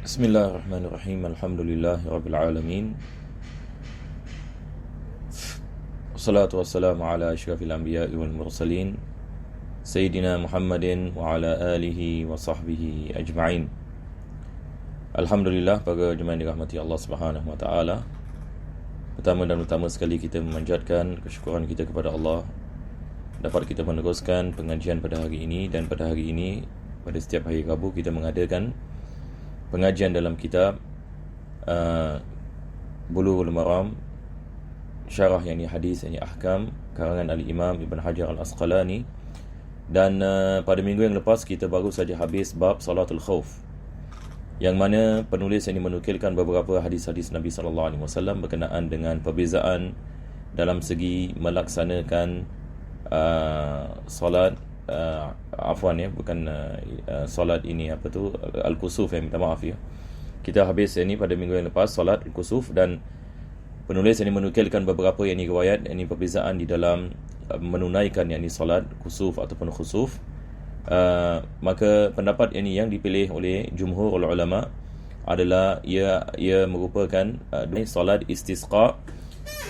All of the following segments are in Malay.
Bismillahirrahmanirrahim. Alhamdulillahirabbil Wassalatu wassalamu ala asyrafil anbiya'i wal mursalin Sayyidina Muhammadin wa ala alihi wa sahbihi ajma'in. Alhamdulillah, para jemaah yang dirahmati Allah Subhanahu wa taala. Pertama dan utama sekali kita memanjatkan kesyukuran kita kepada Allah dapat kita meneruskan pengajian pada hari ini. Dan pada hari ini, pada setiap hari Rabu, kita mengadakan pengajian dalam kitab Bulughul Maram, syarah yakni hadis yakni ahkam, karangan Al-Imam Ibn Hajar Al-Asqalani. Dan pada minggu yang lepas kita baru saja habis bab Salatul Khauf, yang mana penulis ini menukilkan beberapa hadis-hadis Nabi SAW berkenaan dengan perbezaan dalam segi melaksanakan solat solat ini Al-Kusuf, minta maaf ya. Kita habis ini pada minggu yang lepas solat Al-Kusuf, dan penulis ini menukilkan beberapa riwayat perbezaan di dalam menunaikan solat Kusuf ataupun Khusuf. Maka pendapat yang dipilih oleh jumhur ulama adalah ia merupakan solat istisqa.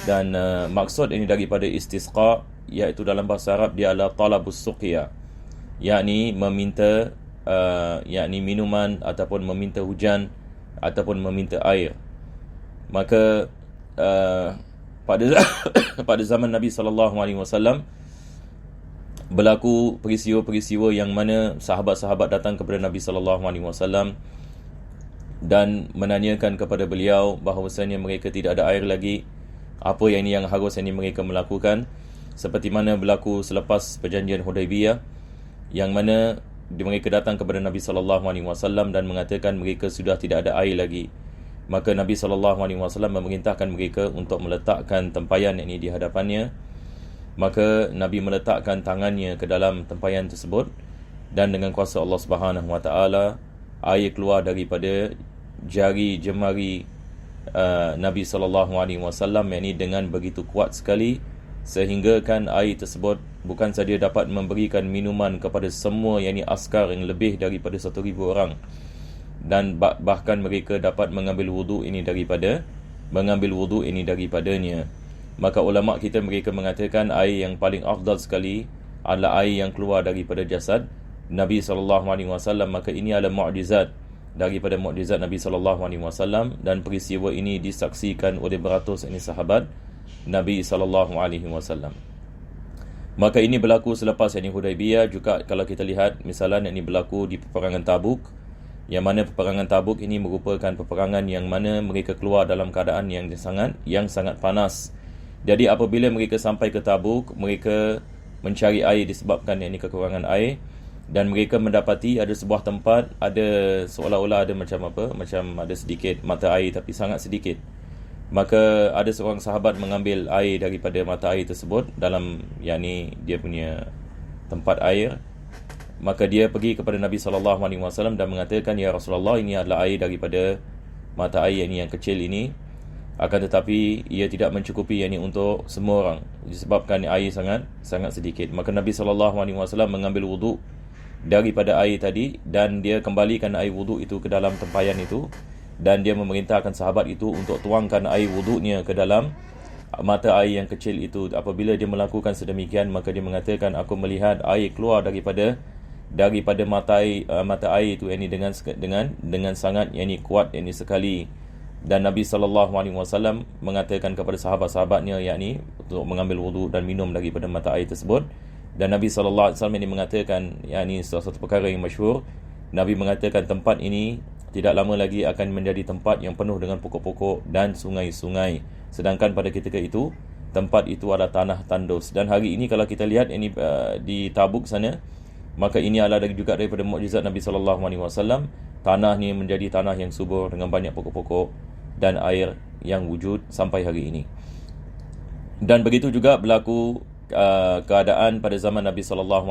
Dan maksud daripada istisqa iaitu dalam bahasa Arab dia adalah talabus suqya, yakni meminta minuman ataupun meminta hujan ataupun meminta air. Maka pada zaman Nabi SAW berlaku peristiwa-peristiwa yang mana sahabat-sahabat datang kepada Nabi SAW dan menanyakan kepada beliau bahawasanya mereka tidak ada air lagi, apa yang harus mereka melakukan. Seperti mana berlaku selepas perjanjian Hudaibiyah, yang mana mereka datang kepada Nabi SAW dan mengatakan mereka sudah tidak ada air lagi. Maka Nabi SAW memerintahkan mereka untuk meletakkan tempayan di hadapannya. Maka Nabi meletakkan tangannya ke dalam tempayan tersebut, dan dengan kuasa Allah SWT air keluar daripada jari jemari Nabi SAW dengan begitu kuat sekali, sehingga air tersebut bukan saja dapat memberikan minuman kepada semua askar yang lebih daripada 1,000 orang, dan bahkan mereka dapat mengambil wudu daripadanya. Maka ulama kita mereka mengatakan air yang paling afdal sekali adalah air yang keluar daripada jasad Nabi SAW. Maka ini adalah mukjizat daripada mukjizat Nabi SAW, dan peristiwa ini disaksikan oleh beratus sahabat Nabi SAW. Maka ini berlaku selepas Hudaibiyah. Juga kalau kita lihat misalan berlaku di peperangan Tabuk, yang mana peperangan Tabuk ini merupakan peperangan yang mana mereka keluar dalam keadaan yang sangat panas. Jadi apabila mereka sampai ke Tabuk, mereka mencari air disebabkan kekurangan air, dan mereka mendapati ada sebuah tempat, ada seolah-olah ada macam ada sedikit mata air, tapi sangat sedikit. Maka ada seorang sahabat mengambil air daripada mata air tersebut dalam dia punya tempat air. Maka dia pergi kepada Nabi SAW dan mengatakan, "Ya Rasulullah, ini adalah air daripada mata air yang kecil ini. Akan tetapi ia tidak mencukupi untuk semua orang, disebabkan air sangat sedikit." Maka Nabi SAW mengambil wudu daripada air tadi, dan dia kembalikan air wudu itu ke dalam tempayan itu, dan dia memerintahkan sahabat itu untuk tuangkan air wudunya ke dalam mata air yang kecil itu. Apabila dia melakukan sedemikian, maka dia mengatakan, "Aku melihat air keluar daripada mata air itu dengan sangat kuat sekali." Dan Nabi SAW mengatakan kepada sahabat-sahabatnya untuk mengambil wudu dan minum daripada mata air tersebut. Dan Nabi SAW mengatakan salah satu perkara yang masyhur, Nabi mengatakan tempat ini tidak lama lagi akan menjadi tempat yang penuh dengan pokok-pokok dan sungai-sungai. Sedangkan pada ketika itu tempat itu adalah tanah tandus. Dan hari ini kalau kita lihat di Tabuk sana, maka ini adalah juga daripada mukjizat Nabi SAW. Tanah ni menjadi tanah yang subur dengan banyak pokok-pokok dan air yang wujud sampai hari ini. Dan begitu juga berlaku keadaan pada zaman Nabi SAW,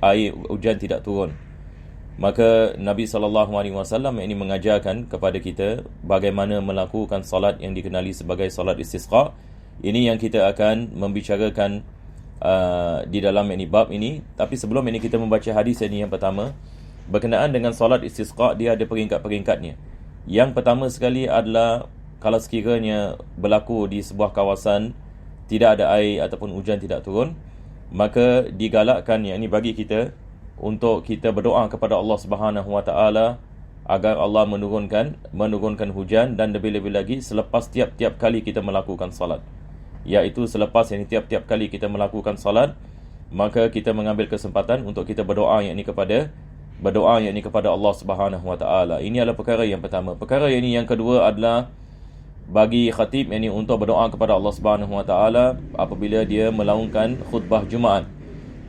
air hujan tidak turun. Maka Nabi SAW mengajarkan kepada kita bagaimana melakukan salat yang dikenali sebagai salat istisqa. Ini yang kita akan membicarakan di dalam bab ini. Tapi sebelum ini kita membaca hadis ini yang pertama, Berkenaan dengan solat istisqa, dia ada peringkat-peringkatnya. Yang pertama sekali adalah kalau sekiranya berlaku di sebuah kawasan tidak ada air ataupun hujan tidak turun, maka digalakkan yakni bagi kita untuk kita berdoa kepada Allah Subhanahu Wa Taala agar Allah menurunkan hujan, dan lebih-lebih lagi selepas tiap-tiap kali kita melakukan salat, iaitu selepas yang tiap-tiap kali kita melakukan salat, maka kita mengambil kesempatan untuk kita berdoa yakni kepada Allah Subhanahu Wa Taala. Ini adalah perkara yang pertama. Perkara yang kedua adalah bagi khatib yakni untuk berdoa kepada Allah Subhanahu Wa Taala apabila dia melaungkan khutbah Jumaat.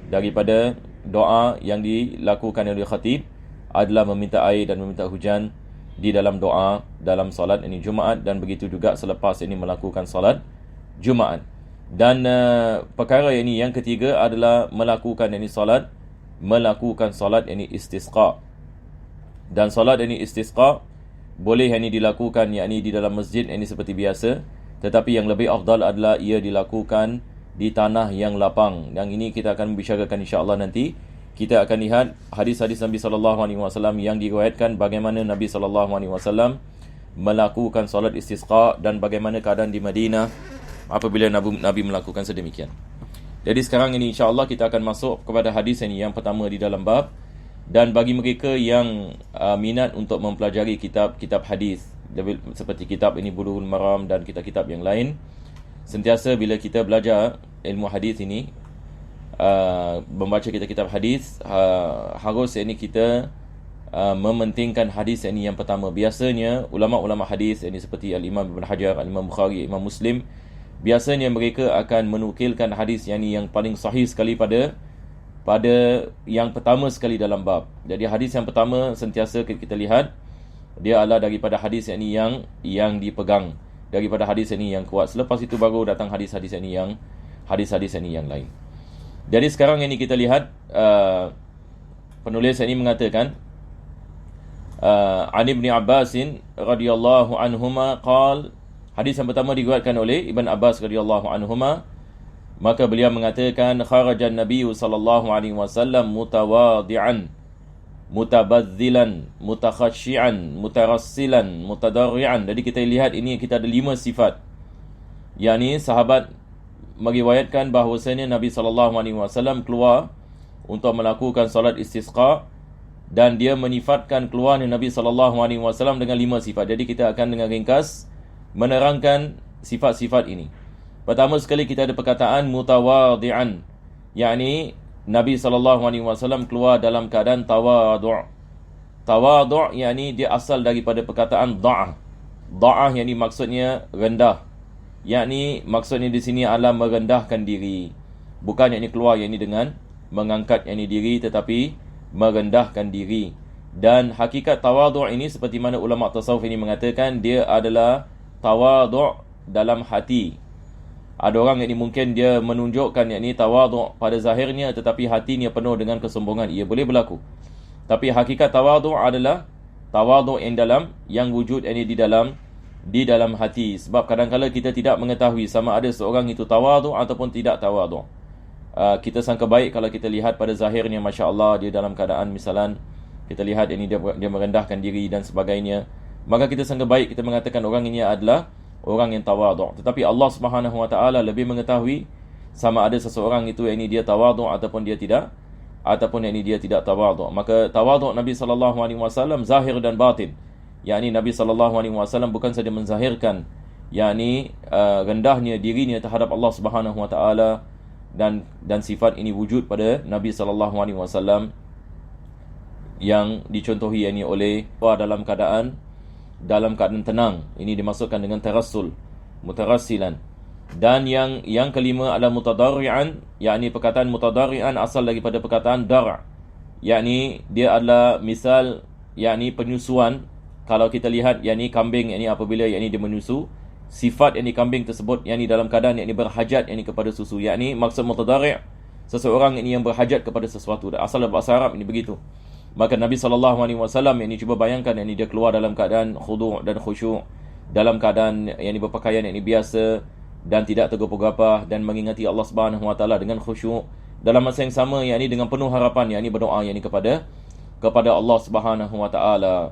Daripada doa yang dilakukan oleh khatib adalah meminta air dan meminta hujan di dalam doa dalam solat ini Jumaat, dan begitu juga selepas ini melakukan solat Jumaat. Dan perkara ini yang ketiga adalah melakukan solat ini istisqa. Dan solat ini istisqa boleh ini dilakukan yakni di dalam masjid ini seperti biasa, tetapi yang lebih afdal adalah ia dilakukan di tanah yang lapang. Dan ini kita akan membicarakan insya-Allah nanti. Kita akan lihat hadis-hadis Nabi SAW yang diriwayatkan bagaimana Nabi SAW melakukan solat istisqa dan bagaimana keadaan di Madinah apabila Nabi melakukan sedemikian. Jadi sekarang ini insya-Allah kita akan masuk kepada hadis ini yang pertama di dalam bab. Dan bagi mereka yang minat untuk mempelajari kitab-kitab hadis seperti kitab ini Bulughul Maram dan kitab-kitab yang lain, sentiasa bila kita belajar ilmu hadis ini, membaca kitab-kitab hadis, harus ini kita mementingkan hadis ini yang pertama. Biasanya ulama-ulama hadis ini seperti Al-Imam Ibn Hajar, Al-Imam Bukhari, Imam Muslim, biasanya mereka akan menukilkan hadis yang paling sahih sekali pada yang pertama sekali dalam bab. Jadi hadis yang pertama sentiasa kita lihat dia adalah daripada hadis yang dipegang, daripada hadis ini yang kuat. Selepas itu baru datang hadis-hadis ini yang lain. Jadi sekarang ini kita lihat penulis ini mengatakan An Ibn Abbasin radhiyallahu anhuma qala, hadis yang pertama diriwayatkan oleh Ibn Abbas radhiyallahu anhuma, maka beliau mengatakan kharajan Nabi sallallahu alaihi wasallam mutawadi'an mutabazzilan mutakhasyian mutarassilan mutadarrian. Jadi kita lihat ini kita ada 5 sifat, yakni sahabat meriwayatkan bahawasanya Nabi SAW keluar untuk melakukan solat istisqa, dan dia menyifatkan keluarnya Nabi SAW dengan 5 sifat. Jadi kita akan dengan ringkas menerangkan sifat-sifat ini. Pertama sekali kita ada perkataan mutawadi'an, yakni Nabi SAW keluar dalam keadaan tawadu'. Tawadu' yakni dia asal daripada perkataan da'ah. Da'ah yakni maksudnya rendah, yakni maksudnya di sini adalah merendahkan diri, bukan yakni keluar yakni dengan mengangkat yakni diri, tetapi merendahkan diri. Dan hakikat tawadhu' ini seperti mana ulama tasawuf ini mengatakan, dia adalah tawadhu' dalam hati. Ada orang yakni mungkin dia menunjukkan yakni tawadhu' pada zahirnya, tetapi hatinya penuh dengan kesombongan. Ia boleh berlaku. Tapi hakikat tawadhu' adalah tawadhu' yang wujud yakni di dalam hati. Sebab kadang-kadang kita tidak mengetahui sama ada seorang itu tawadhu' ataupun tidak tawadhu'. Kita sangka baik kalau kita lihat pada zahirnya, masya-Allah, dia dalam keadaan misalan kita lihat ini dia merendahkan diri dan sebagainya, maka kita sangka baik kita mengatakan orang ini adalah orang yang tawadhu'. Tetapi Allah Subhanahu Wa Taala lebih mengetahui sama ada seseorang itu ini dia tawadhu' ataupun dia tidak tawadhu'. Maka tawadhu' Nabi sallallahu alaihi wasallam zahir dan batin. Yakni Nabi sallallahu alaihi wasallam bukan saja menzahirkan yakni rendahnya dirinya terhadap Allah Subhanahu Wa Taala, dan sifat ini wujud pada Nabi sallallahu alaihi wasallam yang dicontohi yakni oleh dalam keadaan tenang. Ini dimasukkan dengan tarassul, mutarassilan. Dan yang kelima adalah mutadarri'an, yakni perkataan mutadarri'an asal daripada perkataan dar', yakni dia adalah misal yakni penyusuan. Kalau kita lihat yakni kambing, yakni apabila yakni dia menyusu, sifat yakni kambing tersebut yakni dalam keadaan yakni berhajat yakni kepada susu. Yakni maksud mutadarri' seseorang yakni yang berhajat kepada sesuatu. Asal bahasa Arab ini begitu. Maka Nabi SAW yakni cuba bayangkan yakni dia keluar dalam keadaan khudu' dan khusyuk, dalam keadaan yakni berpakaian yakni biasa dan tidak tergapah-gapah, dan mengingati Allah Subhanahu Wa Taala dengan khusyuk. Dalam masa yang sama yakni dengan penuh harapan yakni berdoa yakni kepada Allah Subhanahu wa taala.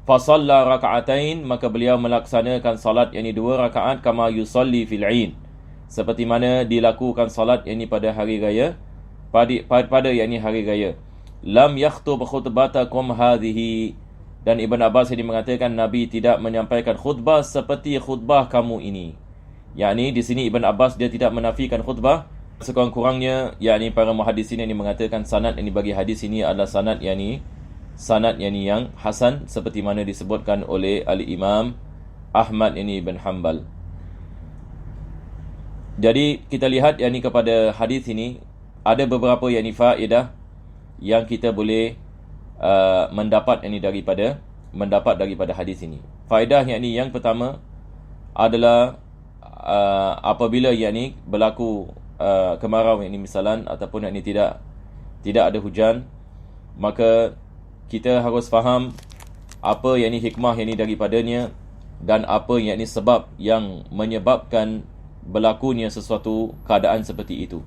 Fa shalla raka'atain, maka beliau melaksanakan salat yakni 2 rakaat kama yusalli fil 'id, seperti mana dilakukan salat yakni pada hari raya, pada yakni hari raya. Lam yakhtub khutbatakum hadhihi, dan Ibn Abbas ini mengatakan Nabi tidak menyampaikan khutbah seperti khutbah kamu ini. Yakni di sini Ibn Abbas dia tidak menafikan khutbah. Sekurang-kurangnya yakni para muhaddisin ini mengatakan sanad ini bagi hadis ini adalah sanad yang hasan, seperti mana disebutkan oleh Al-Imam Ahmad ini bin Hanbal. Jadi kita lihat yakni kepada hadis ini ada beberapa yakni faedah yang kita boleh mendapat daripada hadis ini. Faedah yakni yang pertama adalah apabila yakni berlaku kemarau yakni misalan ataupun yakni tidak ada hujan, maka kita harus faham apa yakni hikmah yakni daripadanya dan apa yakni sebab yang menyebabkan berlakunya sesuatu keadaan seperti itu.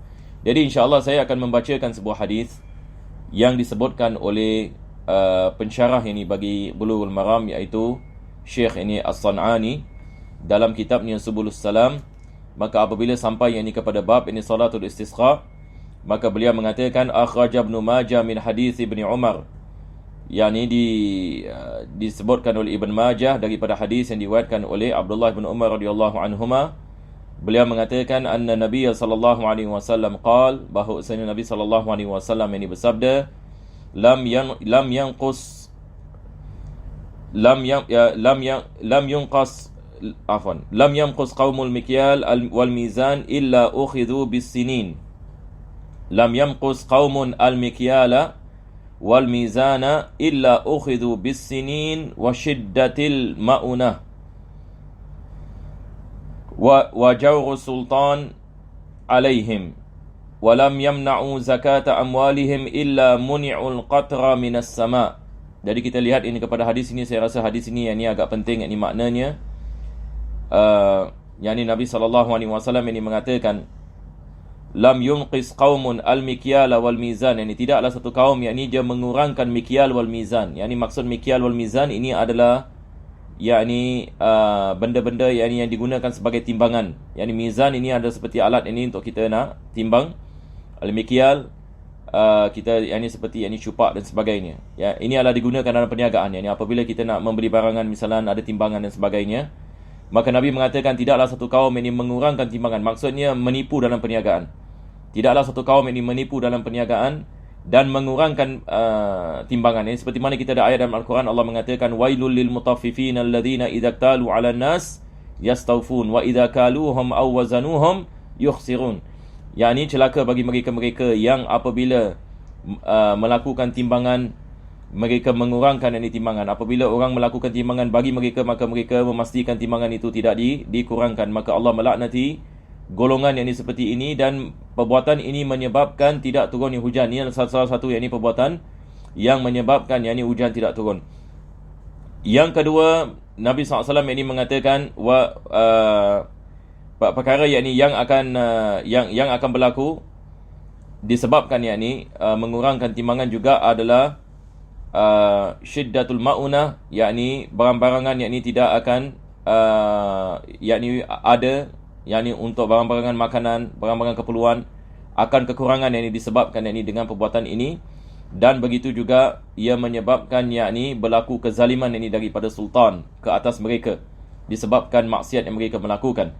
Jadi insya-Allah saya akan membacakan sebuah hadis yang disebutkan oleh pensyarah ini bagi Bulughul Maram, iaitu Syekh ini As-San'ani dalam kitabnya Subulus Salam. Maka apabila sampai ini kepada bab ini salatul istisqa, maka beliau mengatakan akhraj Ibn Majah min hadis Ibn Umar, yakni disebutkan oleh Ibn Majah daripada hadis yang diriwayatkan oleh Abdullah bin Umar radhiyallahu anhuma. Beliau mengatakan anna Nabi sallallahu alaihi wasallam qala, bahawa Nabi sallallahu alaihi wasallam ini bersabda, lam yanqus qaumul mikyal wal mizan illa ukhidhu bis sinin. Lam yanqus qaumun al mikyala wal mizana illa ukhidhu bis sinin wa shiddatil maunah wa jawru sultan alaihim wa lam yamna'u zakata amwalihim illa muni'ul qatra minas sama'. Jadi kita lihat ini kepada hadis ini, saya rasa hadis ini yang agak penting, yakni maknanya yakni Nabi sallallahu alaihi wasallam ini mengatakan lam yunqis qaumun al-mikyala wal mizan, yakni tidaklah satu kaum yakni dia mengurangkan mikyal wal mizan. Yakni maksud mikyal wal mizan ini adalah yakni benda-benda yakni yang digunakan sebagai timbangan. Yakni mizan ini ada seperti alat ini untuk kita nak timbang. Al-mikyal kita yakni seperti yakni cupak dan sebagainya. Ya, ini adalah digunakan dalam perniagaan. Yakni apabila kita nak membeli barangan, misalnya ada timbangan dan sebagainya, maka Nabi mengatakan tidaklah satu kaum ini mengurangkan timbangan. Maksudnya menipu dalam perniagaan. Tidaklah satu kaum ini menipu dalam perniagaan dan mengurangkan timbangan. Ini seperti mana kita ada ayat dalam Al-Quran, Allah mengatakan wailul lil mutaffifin alladhina idza ktalu 'alan nas yastawfun wa idza kaluhum aw wazanuhum yukhsirun. Yakni celaka bagi mereka-mereka yang apabila melakukan timbangan, mereka mengurangkan ini timbangan. Apabila orang melakukan timbangan bagi mereka, maka mereka memastikan timbangan itu tidak dikurangkan. Maka Allah melaknati golongan yang ini seperti ini, dan perbuatan ini menyebabkan tidak turunnya hujan. Ini salah satu yang ini perbuatan yang menyebabkan yang ini hujan tidak turun. Yang kedua, Nabi SAW ini mengatakan perkara yang ini yang akan berlaku disebabkan yang ini mengurangkan timbangan juga adalah syiddatul maunah, yakni barang-barangan yang ini tidak akan yakni ada, yakni untuk barang-barangan makanan, barang-barangan keperluan akan kekurangan yang ini disebabkan yang ini dengan perbuatan ini. Dan begitu juga ia menyebabkan yakni berlaku kezaliman yang ini daripada sultan ke atas mereka disebabkan maksiat yang mereka melakukan.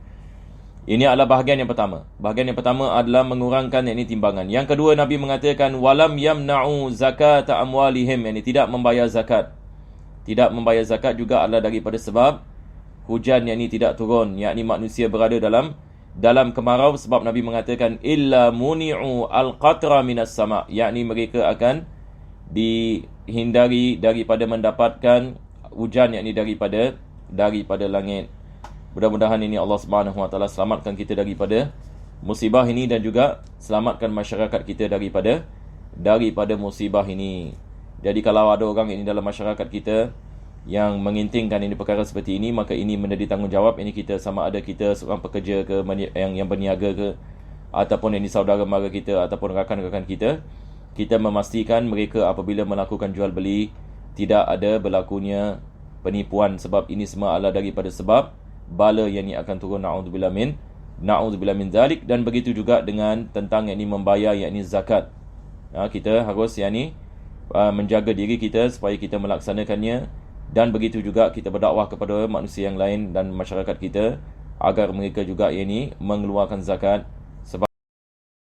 Ini adalah bahagian yang pertama. Bahagian yang pertama adalah mengurangkan yakni timbangan. Yang kedua, Nabi mengatakan walam yamna'u zakata amwalihim, yakni tidak membayar zakat. Tidak membayar zakat juga adalah daripada sebab hujan yakni tidak turun, yakni manusia berada dalam kemarau, sebab Nabi mengatakan illa muni'u al-qatra minas sama', yakni mereka akan dihindari daripada mendapatkan hujan yakni daripada langit. Mudah-mudahan ini Allah Subhanahu wa taala selamatkan kita daripada musibah ini dan juga selamatkan masyarakat kita daripada musibah ini. Jadi kalau ada orang ini dalam masyarakat kita yang mengintingkan ini perkara seperti ini, maka ini menjadi tanggungjawab ini kita, sama ada kita seorang pekerja ke, yang berniaga ke, ataupun ini saudara mara kita ataupun rakan-rakan kita, kita memastikan mereka apabila melakukan jual beli tidak ada berlakunya penipuan, sebab ini semua adalah daripada sebab bala yang ni akan turun, na'udzubillah min zalik. Dan begitu juga dengan tentang yang ni membayar yang ni zakat. Kita harus yang ni menjaga diri kita supaya kita melaksanakannya, dan begitu juga kita berdakwah kepada manusia yang lain dan masyarakat kita agar mereka juga yang ni mengeluarkan zakat